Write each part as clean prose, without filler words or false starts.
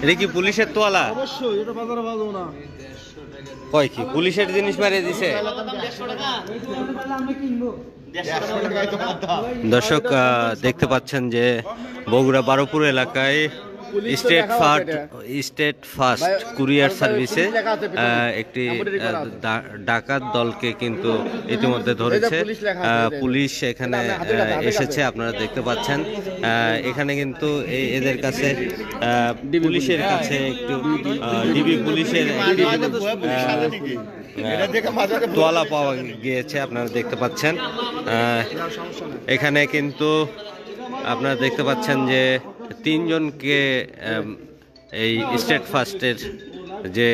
এটা কি পুলিশের তোয়ালা? অবশ্যই এটা বাজারে বাজবো না। কয় কি পুলিশের জিনিস মারিয়ে দিছে? দর্শক দেখতে পাচ্ছেন যে বগুড়া বারোপুর এলাকায় স্টেট ফার্স্ট কুরিয়ার সার্ভিসে একটি ডাকাত দলকে কিন্তু ইতিমধ্যে ধরেছে পুলিশ। এখানে এসেছে, আপনারা দেখতে পাচ্ছেন। এখানে কিন্তু এদের কাছে পুলিশের কাছে একটু ডিবি পুলিশের তোয়ালা পাওয়া গিয়েছে, আপনারা দেখতে পাচ্ছেন। এখানে কিন্তু আপনারা দেখতে পাচ্ছেন যে তিনজনকে এই স্টেট ফার্স্টের যে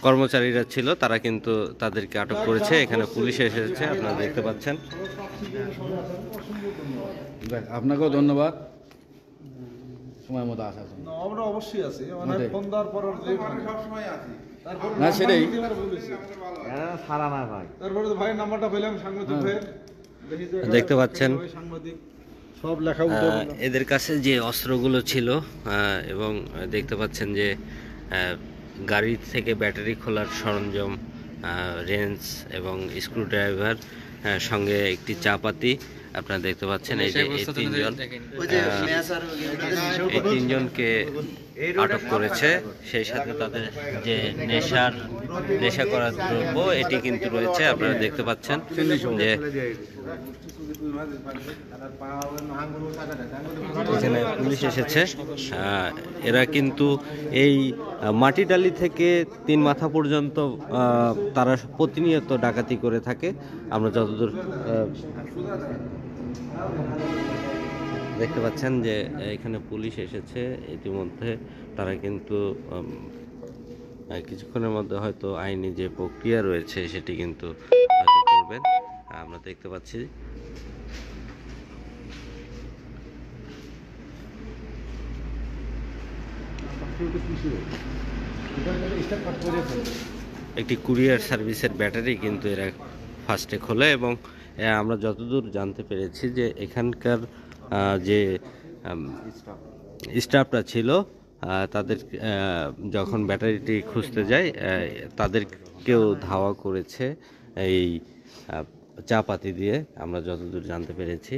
কর্মচারীরা ছিল তারা কিন্তু তাদেরকে আটক করেছে। এখানে পুলিশ এসেছে, আপনারা দেখতে পাচ্ছেন। আপনাকেও ধন্যবাদ সময় মতো আসার জন্য। আমরা অবশ্যই আছি, মানে ফোন দেওয়ার পর সবসময় আছি। না সেটাই সারা না ভাই, তারপরে তো ভাই নাম্বারটা পেলাম সাংবাদিক ভাই, দেখতে পাচ্ছেন সব লেখা এদের কাছে যে অস্ত্রগুলো ছিল এবং দেখতে পাচ্ছেন যে গাড়ি থেকে ব্যাটারি খোলার সরঞ্জাম, রেঞ্চ এবং স্ক্রুড্রাইভার, সঙ্গে একটি চাপাতি আপনারা দেখতে পাচ্ছেন। এই যে এই তিনজনকে আটক করেছে, সেই সাথে তাদের যে নেশা করার দ্রব্য এটি কিন্তু রয়েছে, আপনারা দেখতে পাচ্ছেন যে এখানে পুলিশ এসেছে। এরা কিন্তু এই মাটিডালি থেকে তিন মাথা পর্যন্ত তারা প্রতিনিয়ত ডাকাতি করে থাকে। আমরা যতদূর দেখতে পাচ্ছেন যে এখানে পুলিশ এসেছে ইতিমধ্যে, তারা কিন্তু কিছুক্ষণের মধ্যে হয়তো আইনি যে প্রক্রিয়া রয়েছে সেটি কিন্তু হয়তো করবেন, আমরা দেখতে পাচ্ছি। একটি কুরিয়ার সার্ভিসের ব্যাটারি কিন্তু এরা ফার্স্টে খোলে এবং আমরা যতদূর জানতে পেরেছি যে এখানকার যে স্টাফরা ছিল তাদের যখন ব্যাটারিটি খুঁজতে যায় তাদেরকেও ধাওয়া করেছে এই চাপাতি দিয়ে, আমরা যতদূর জানতে পেরেছি।